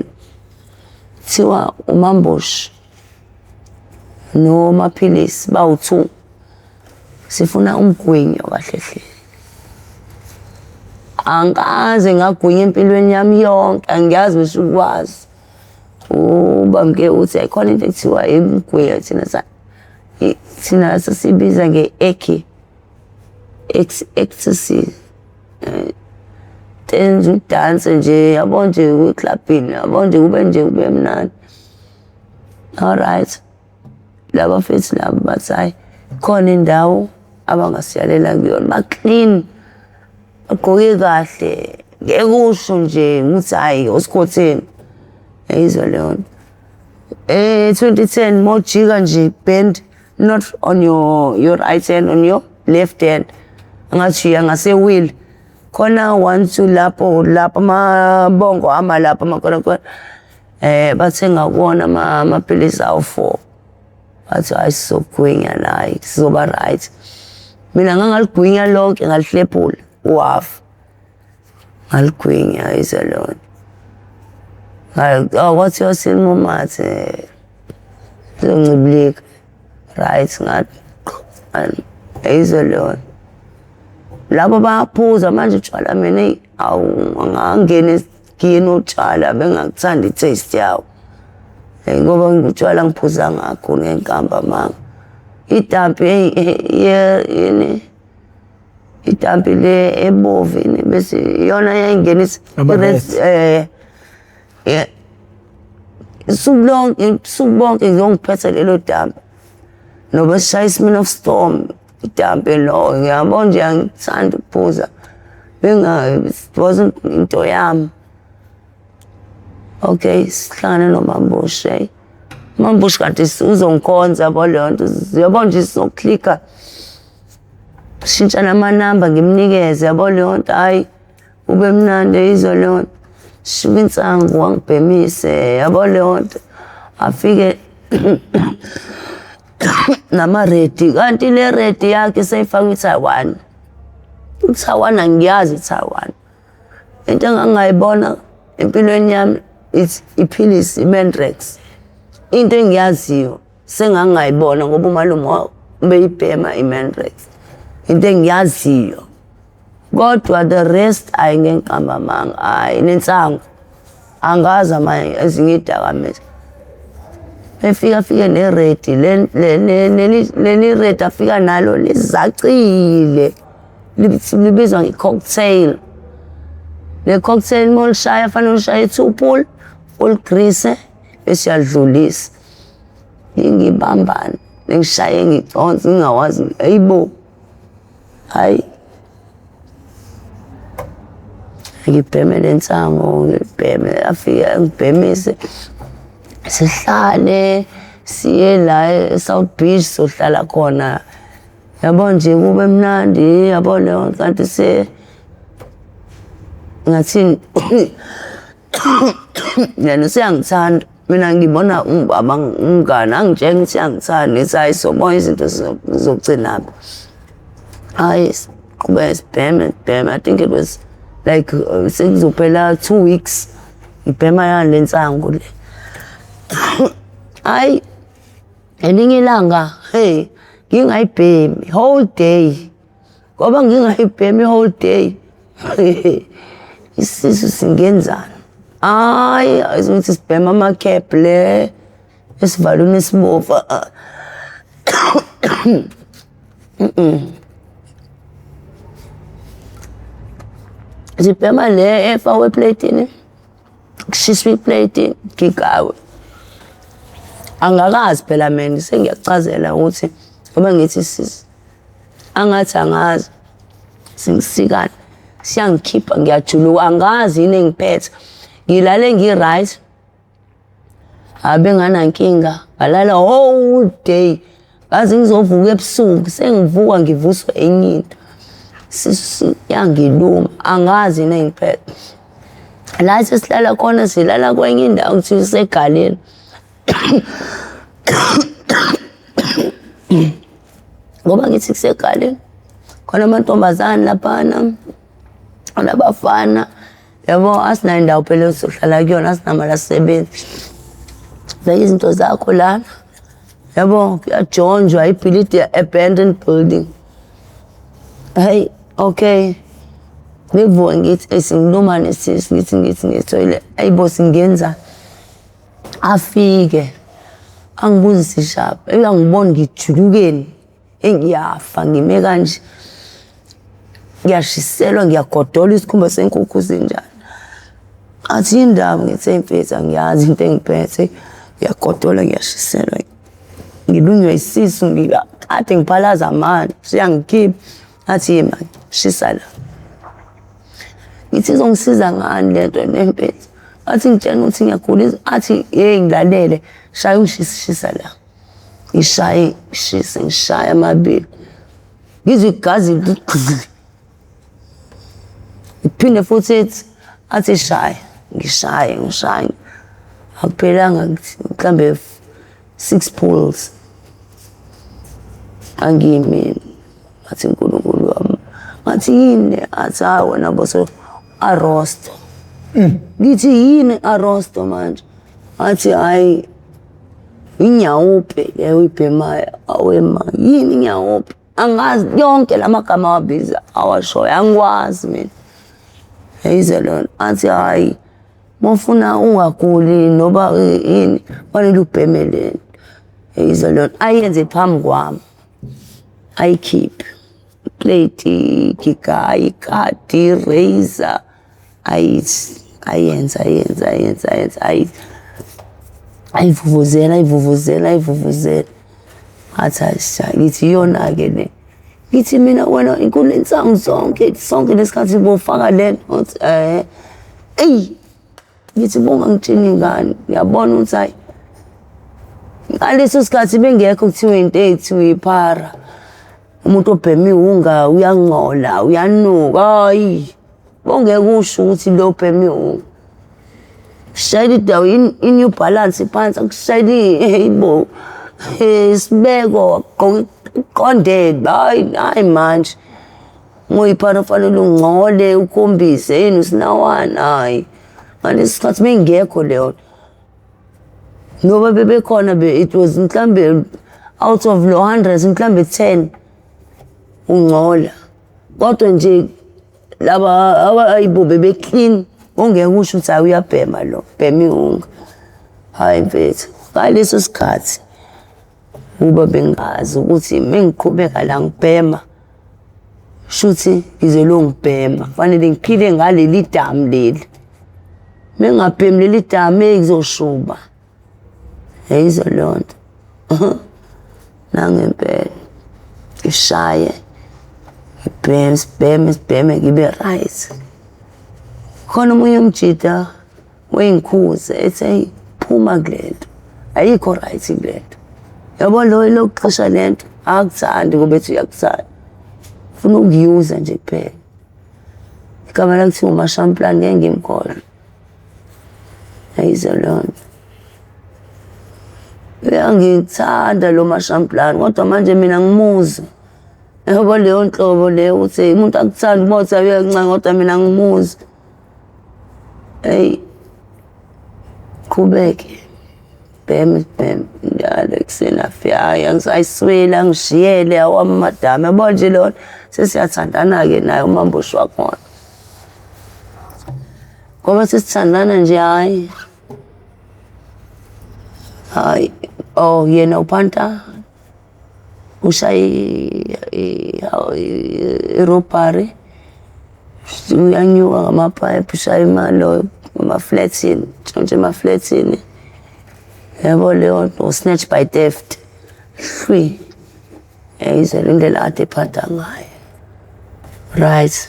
Thiwa uMambush noMaphilisi bawu-2. Sifuna umgwinyo kahle hle. Angikaze ngagwinya empilweni yami yonke, angiyazi ngisho ukwazi. Ubamke uthi ayikhona into ekuthiwa imgwinya thina sasibiza ecstasy. Tenze udanse nje yabo nje kwi-clubini yabo nje kube mnandi. Alright. Laba mfethu laba bathi hayi khona indawo abangasiyalela kuyona ba-clean bagqoke kahle ngeke usho nje ukuthi hayi osikhotheni. Yayizwa leyo nto. 2010 mojika nje bend not on your right hand, on your left hand. Angathi ngasewheel khona 1 2 lapho amabongo ama lapho amakhona bathenga kuwona amaphilisi awu-4. Bathi hayi sizogwinya la sizoba right. Mina ngangaligwinya lonke ngalihlephula uhafu. Ngaligwinya yizwa leyo nto. What's your sin mumathe? Ngizoncibilika. Right ngathi. Yizwa leyo nto. Labo bayaphuza manje utshwala mina angangena esikini utshwala bengakuthanda i-taste yawo. Ngoba ngutshwala ngiphuza ngakho ngenkamba manga. Idampi le ebovini bese yona yayingenisa usuku bonke ngiyongiphethe lelo dampi. Noba sishaya ismini of storm idampi lo ngiyabo nje angithanda ukuphuza. It wasn't into yami. Okay, sihlangane noMambush. uMambush kanti uzongikhonza yabo leyo nto. Yabo nje sizoklikha. Shintshana amanamba ngimnikeze yabo leyo nto. Hayi ube mnandi yizwa leyo nto. Shuka insangu wangibhemise yabo leyo nto. Afike nama-ready. Kanti le ready yakhe seyifakwe i-Taiwan. I-Taiwan angiyazi i-Taiwan. Into engangayibona empilweni yami iphilisi i-Menrex. Into engiyaziyo sengangayibona ngoba umalume ubeyibhema i-Menrex. Into engiyaziyo. Kodwa the rest ayingenkamba manga. Hayi nensangu. Angazi ezinye idakamizwa. Efika ne-ready. Leli ready afika nalo lizacile. Libizwa nge-cocktail. Le cocktail molishaya fanele ulishaye 2 pool, uligrease bese uyadlulisa. Ngibambana, ngishaye ngiconsa ngingawazi hayibo. Hayi. Ngibheme lensango, ngibheme afika ngibhemise. Sihlale siye la eSouth Beach sohlala khona. Yabo nje kube mnandi yabo leyo kanti ngathini yena usiyangithanda. Mina ngibona umngane angitshela ukuthi angithanda ethi hayi somoya izinto zizogcinapha. Hayi kube sibheme. I think it was like sekuzophela 2 weeks ngibhema yana lensango le. Hayi elinye ilanga hey ngingayibhemi whole day. Ngoba ngingayibhemi whole day. Isisu singenzani? Hayi, ukuthi sibhema ama-cap le esivalweni esibovu. Sibhema le efakwe eplatini, kushiswa iplate, gigawe. Angakazi phela mina sengiyakuchazela ukuthi ngoba ngithi sisi angathi angazi singisikana siyangikhipha ngiyajuluka angazi yini engiphethe ngilale ngi-right abe nganankinga ngalala whole day ngaze ngizovuka ebusuku sengivuka ngivuswa enye into sisi yangiluma angazi yini engiphethe la sesilala khona silala kwenye indawo kuthiwa isegaleni. Ngoba ngithi kusegaleni khona amantombazane laphana nabafana yabo asinayo indawo phela sohlala kuyona asinamali sisebenzi beke izinto zakho lana yabo kuyajonjwa ibhilidi abandoned building. Hey, okay ngivuka ngithi esingiluma nesisi ngithi ngetoilet ayibo singenza afike angibuze sharp uyangibona ngijulukeni engiyafa ngime kanje ngiyashiselwa ngiyagodola isikhumba senkukhu sinjani athi indaba ngithi mfethu ngiyazi into engiphethe ngiyagodola ngiyashiselwa ngilunywa isisu ngikade ngiphalaza amandla siyangikhipha athi yema shisa la ngithi izongisiza ngani lento nempethu athi ngitshela ukuthi ngiyagulisa athi hey ngilalele shaya ungishisa la ngishaye ngishise ngishaya amabili ngizwe igazi iphinde futhi ethi athi shaya ngishaye akuphelanga mhlambe 6 pulls angiyimini athi uNkulunkulu wami ngathi yini athi wena boso arosto ngithi yini arosto manje athi hayi inyawupe uyibhemayo awema yini inyawupe angazi yonke lamagama wabiza awashoyo angikwazi mina hayizelona athi hayi mofuna ungaguli noba yini fanele ubhemeleni hayizelona ayenze phambi kwami ayikhiphe plate giga ikati razor ayenza ayivuvuzela athi ngithi yona ke le ngithi mina wena inkulu insangu zonke lesikhathi bofaka lento ngithi bonga ngitshini ngani ngiyabona ukuthi hayi ngaleso sikhathi bengekho kuthiwa into ethiwa iphara umuntu obhemi unga uyangcola uyanuka hayi bongeke usho ukuthi lo obhemi unga shayela idawo i-New Balance phansi akushayela hey-bo isibeko qondele hayi manje ngoyiphara fanele ungcole ukhombise yini usinawana hayi ngalesi sikhathi bengekho leyo noba bebekhona it was mhlambe out of lo 100 mhlambe 10 ungcola kodwa nje laba ayibo bebe clean ongeke usho ukuthi uyabhema lo bhemi unga hayi mfethu ngaleso sikhathi uba bengazi ukuthi mengiqhubeka la ngibhema shuthi ngizelo ngibhema fanele ngiphile ngaleli damu leli mengabhemi leli damu ngizoshuba hayizolonto nangempela ishaye ibheme ngibe right khona umunye umjida wey'nkhuze ethi phuma kulento ayikho right kulento yabo lo lokuxesha lento akuthandi kube ethi uyakuthanda ufuna ukuyuza nje kuphela igama lakuthiwa uMashamplan ngeke ngimkholwe ayizolonto uyangithanda lo Mashamplan kodwa manje mina ngimuza yabo leyo nhlobo leyo uthi umuntu akuthanda umothi uyancane kodwa mina ngimuza hey qhubeke Bam, njalo ekuseni afika ngisayiswela ngishiyele awami madame yabo nje lona sesiyathandana-ke naye umambushi wakhona ngoba sesithandana nje hayi yena uphanta ushaye irobhari uyanyuka ngamapayipi ushaye imali amaflatini ntshontshe emaflatini yabo leyo nto snatch by theft hlwi izele indlela ade ephatha ngayo right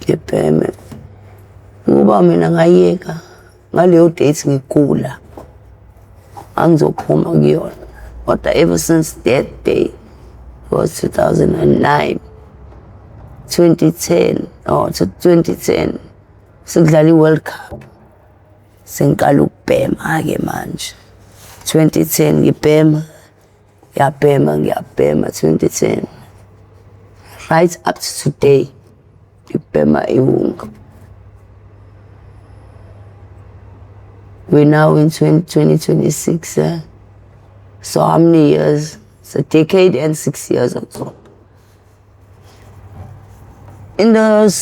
ngibheme ukuba mina ngayeka ngaleyo date ngigula angizophuma kuyona kodwa ever since that day was 2009 2010 sekudlala i-World Cup sengiqala ukubhema-ke manje 2010 ngibhema ngiyabhema 2010 right up to today ngibhema ihunga. We're now in 2026 so how many years? It's a decade and 6 years or so. In those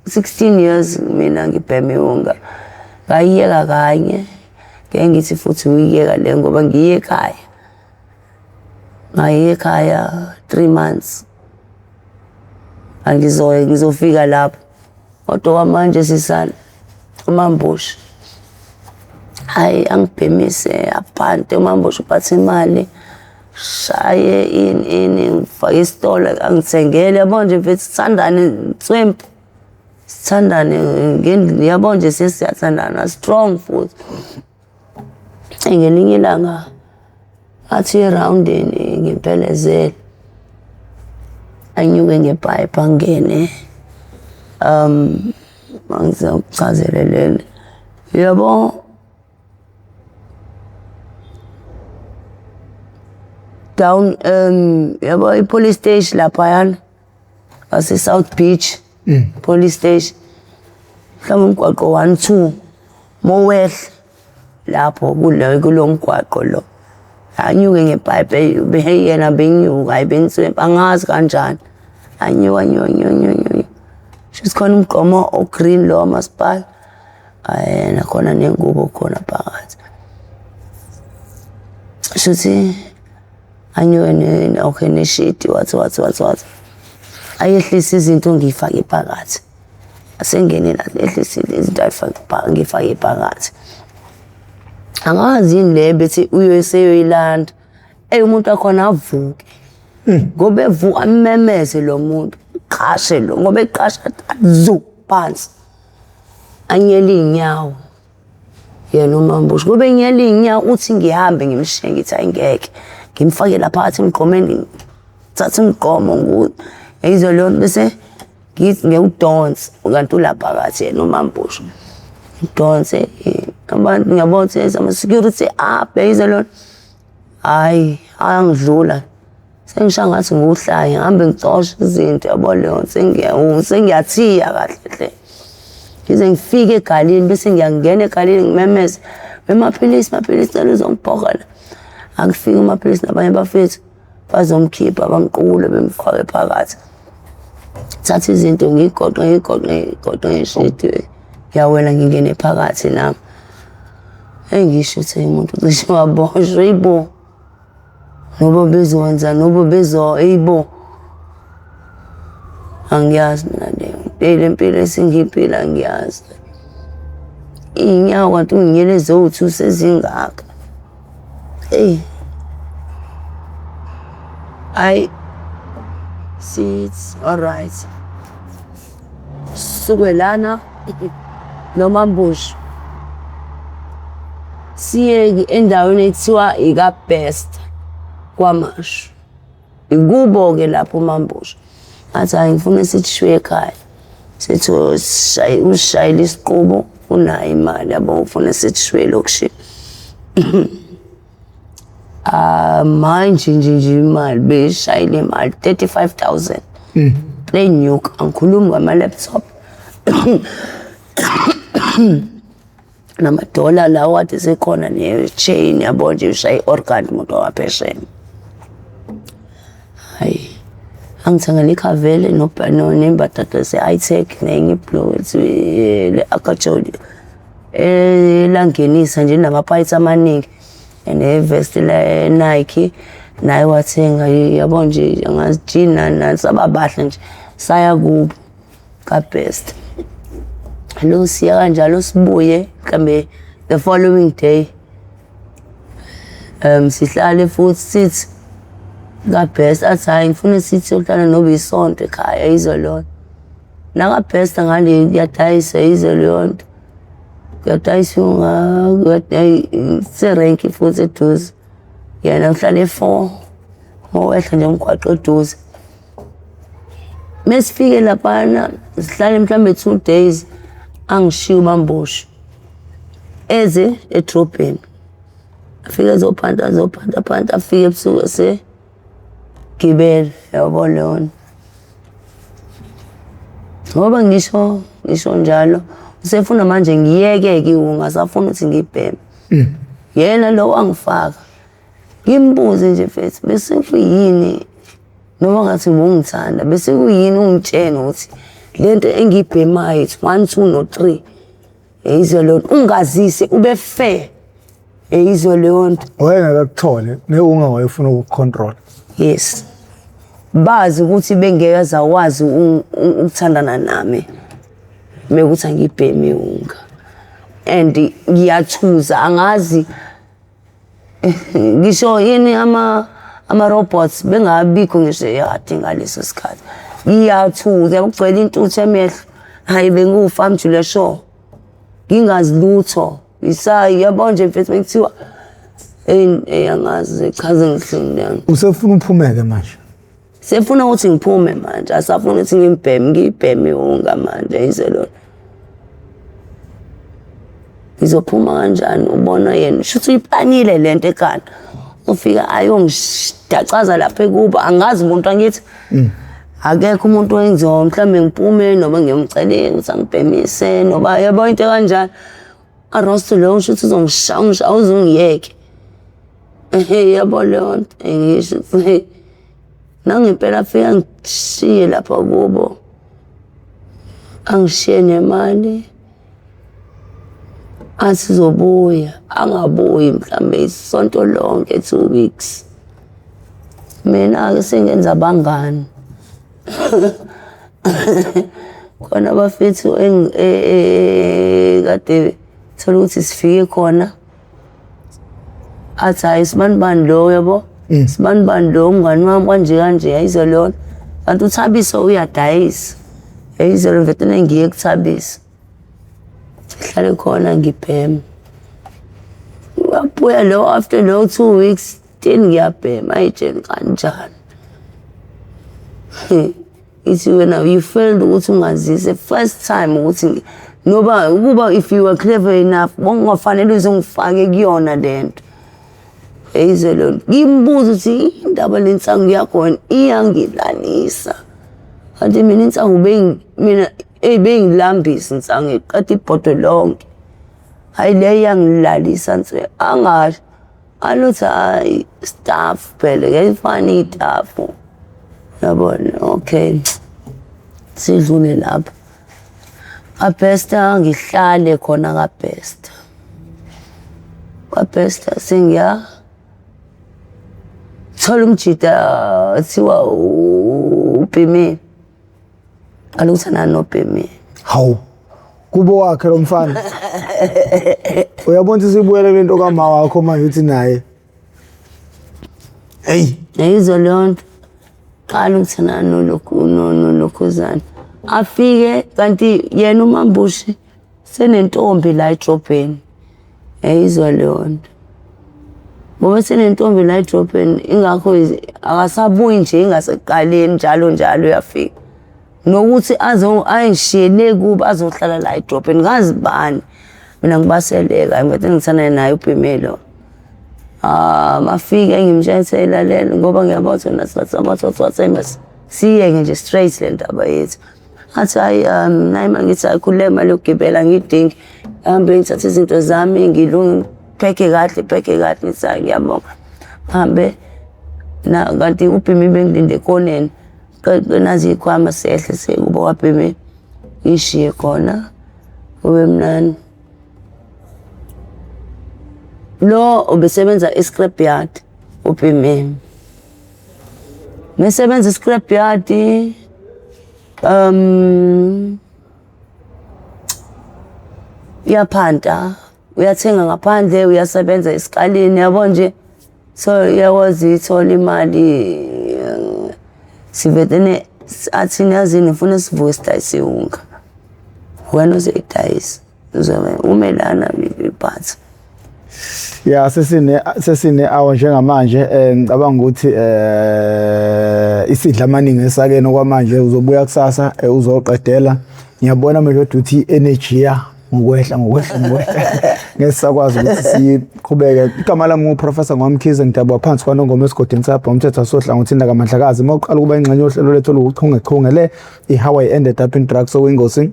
16 years mina ngibheme ihunga ngayiyeka kanye ngeke ngithi futhi uyiyeka le ngoba ngiye ekhaya 3 months ngizofika lapho kodwa manje sisana umambushi hayi angibhemise aphante umambushi uphathe imali shaye ini ngifake isitolo angithengele yabo nje mfethu sithandane nswempu sithandane yabo nje sesiyathandana strong futhi ngelinye ilanga athi eroundini ngimphelezele anyuke ngepipe angene mangizokuchazelelele yabo down yabo i-police station laphayana South Beach police station mhlawumbe umgwaqo 1-2 mowehla lapho kulo mgwaqo lo anyuke ngepipe beheyena benyuka ayibentswempa angazi kanjani anyuka sikhona umgqomo o-green lo masipala nakhona nengubo khona phakathi shuthi anyuke okay neshiti wathi ayehlisa izinto ngiyifake phakathi asengene la ehlisa izinto ngifake phakathi angazi yini le bethi uyoseyoyilanda umuntu akhona avuke ngoba evuka amemeze lo muntu qashe lo ngoba eqasha zu phansi anyela inyawo yena umambushi ngoba enyela inyawo uthi ngihambe ngimshiye ngithi ayingeke ngimfake la phakathi emgqomeni ngithatha umgqomo ngizwe leyo bese ngithi ngiyudonsa kanti ulapha phakathi yena umambushi udonse abantu ngiyabona ukuthi ama-security abhekise lona hayi angidlula sengisha ngathi nguhlayi ngihambe ngicoshe izinto yabo leyo sengiyathiya kahle hle ngize ngifike egalini bese ngiyangena egalini ngimemeze maphilisi cela uzongibhoka la angifike amaphilisi nabanye bafethu bazomkhipha bangiqule bemfake phakathi thatha izinto ngiyigoqe ngeshidi ngiyawela ngingene phakathi nami ngisho ukuthi umuntu cishe waboshwa ibo noba bezwenza ibo angiyazi mina le mpilo esingiyiphila angiyazi iy'nyawo kanti unginyele ezo-2 sezingaka it's alright suke lana nomambushi siye endaweni ekuthiwa ika-Best kwaMashu ikubo-ke lapho umambushi athi hayi ngifuna sithi shwe ekhaya sithi usishayela isiqubu unayo imali yabo ufuna sithi shwe elokishini manje nje imali beshayile imali 35,000 plain nuke angikhulumi ngama-laptop namadola lawo kade sekhona ne-chain yabo nje ushaye i-organ umuntu waphesheya. Hayi angithengele ikhavele nembadada se-I-Tech nenye iblue le-akajoli langenisa nje namaphayithi amaningi nevesti le-Nike naye wathenga yabo nje angazijina nani sababahle nje saya kubo ka-Best. Lo siya kanjalo sibuye mhlambe the following day sihlale futhi sithi ka-Best athi hayi ngifuna sithi yokuhlala noba isonto ekhaya izolona. Naka-Best ngale kuyadayisa izolonto. Kuyadayisa serenki futhi eduze. Yena uhlala e-4 mowehla nje umgwaqo eduze. Mesifike laphana sihlale mhlambe 2 days angishiya ubambusho eze edrobheni afike ezophanta afike ebusuku segibele yabo lona. Ngoba ngisho njalo usefuna manje ngiyeke-ke ungasafuna ukuthi ngibheme. Yena lo wangifaka ngimbuze nje mfethu bese kuyini noma ngathi ungithanda bese kuyini ungitshena ukuthi lento engibhemayo 1 2 no 3 izolonto ungazise ube fair izolonto. Wena akakuthole neunga wayefuna ukucontrol. Yes. Bazi ukuthi bengeke azawazi ukuthandana nami mekuthi angibheme unga and ngiyathuza angazi ngisho yini ama robots bengabikho ngisho yadi ngaleso sikhathi. Ngiyathuza ukugcwele intuthu emehlo hayi bengufa mjule show ngingazi lutho yabo nje mfethu bekuthiwa angazi chaze ngihlungu. Usefuna uphumeke manje? Sefuna ukuthi ngiphume manje asafuna ukuthi ngibheme unga manje izolona. Ngizophuma kanjani ubona yena shuthi uyiplanile lento ekhanda ufika ayongidacaza lapha ekuba angazi umuntu angithi akekho umuntu owenziwa mhlambe ngiphume noma ngiyomcelele ukuthi angibhemise noba yabo into kanjani arosto lo shuthi uzongishaya uzungiyeke yabo leyo nto ngisho nangempela afika ngishiye lapha kubo angishiye nemali athi zobuya angabuyi mhlambe isonto lonke 2 weeks. Mina ke sengenza abangani khona abafethu kade thola ukuthi sifike khona athi hayi sibanibani lo yabo sibanibani lo umngani wami kanje yayizolona kanti uThabiso uyadayisa yayizolona vetena ngiye kuThabiso hlale khona ngibhema. Wabuya lo after lo 2 weeks then ngiyabhema ayitshela kanjani. Ithi wena you failed ukuthi ungazise first time ukuthi noba ukuba if you were clever enough bongafanele uzongifake kuyona lento. Eyizolona ngimbuza ukuthi indaba lensangu yakho iyangilalisa. Kanti mina insangu mina bengilambisa insangu eqeda ibhodo lonke. Hayi le yangilalisa nje angasho aluthi hayi staff phela ngeyifana itafu. Yabona okay sidlule lapha. ka-Best ngihlale khona ka-Best. Ka-Best sengiya thola umjida thiwa uBhemi aluthana noBhemi. Hawu kubo wakhe lo mfana uyabona sibuyele lento kama wakho manje uthi naye hey izolonto qala ukuthana nolokhuzana afike kanti yena uMambushi senentombi la edrobheni izolonto ngoba senentombi la edrobheni ingakho akasabuyi nje ingasekuqaleni njalo uyafika nokuthi ayishiyele kuba azohlala la edrobheni ngazi bani mina ngibaseleka ngithe ngithana naye uBhemelo mafike ngimshayise lalela ngoba ngiyabona nasathi abathathu siyeke nje straight le ndaba yethu athi hayi nayi mangithi akhulema lokugibela ngidingi hambe ngithathe izinto zami pheke kahle ngithi ngiyabonga hambe na kanti uBhemi bengilinde ekoneni nazi ikhwama sehle sekuba waBhemi ngishiye khona ube mnani lo obesebenza e-scrap yard uBhemi mesebenza e-scrap yard uyaphanta uyathenga ngaphandle uyasebenza esikalini yabo nje so yakwazi ithola imali sivedene athi yazini ngifuna sivuke sidayise unga wena uzeyidayisa uzobe umelana ibhathi ya sesine hour njengamanje ngicabanga ukuthi isidla amaningi esakeni okwamanje uzobuya kusasa uzoqedela ngiyabona manje ukuthi energy ya ngokwehla ngesakwazi ukuthi siqhubeke igama lami nguProfessor Ngwamkhize ngidabwa phansi kwaNongoma esigodini sapha umthetho wasohlangothini kaMandlakazi mawuqala ukuba ingxenye yohlelo lethu lokuchungechunge le How I Ended Up in Drugs okuyingozi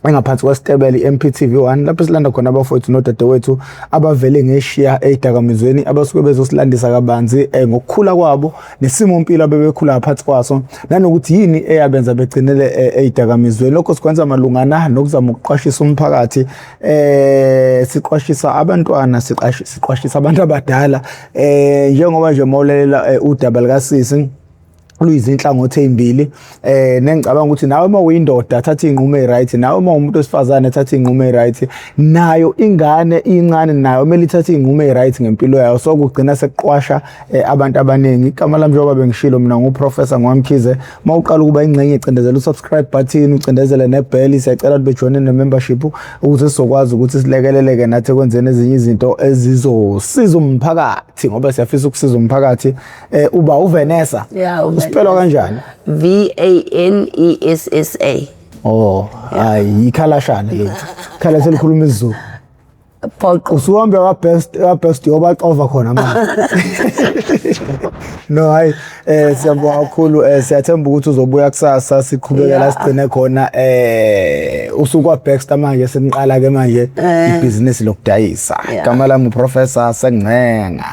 engaphansi kwaStebele MPTV1 lapho silanda khona abafowethu nodadewethu abavele ngeshiya ezidakamizweni abasuke bezosilandisa kabanzi ngokukhula kwabo nesimo impilo abebekhula phansi kwaso nanokuthi yini eyabenza begcinele ezidakamizweni lokho sikwenza malungana nokuzama ukuqwashisa umphakathi siqwashisa abantwana siqwashisa abantu abadala njengoba nje mawulelela udaba likasisi luyizinhlangothi ezimbili nengicabanga ukuthi nawe uma uyindoda thatha inqumo eziright nawe uma umuntu wesifazane thatha inqumo eziright nayo ingane incane nayo mele ithathe inqumo eziright ngempilo yayo sokugcina sekuqwasha abantu abaningi igama lami njengoba bengishilo mina nguProfessor Ngwamkhize mawuqala ukuba ingxenye icindezela usubscribe button ucindezele nebell siyacela ukuthi bejoine nemembership ukuze sizokwazi ukuthi silekeleleke nathi kwenzeni ezinye izinto ezizosiza umphakathi ngoba siyafisa ukusiza umphakathi uba uVanessa Spell kanjani? VANESSA. Oh, hayi ikhalashana lethu. Khala selikhuluma isiZulu. Phoqo. Usuhambe best yoba over khona manje. No hayi siyabonga kakhulu siyathemba ukuthi uzobuya kusasa siqhubekela sigcine khona usuku wa Baxter manje seniqala ke manje ibusiness lokudayisa. Igama lami uProfessor Sencenga.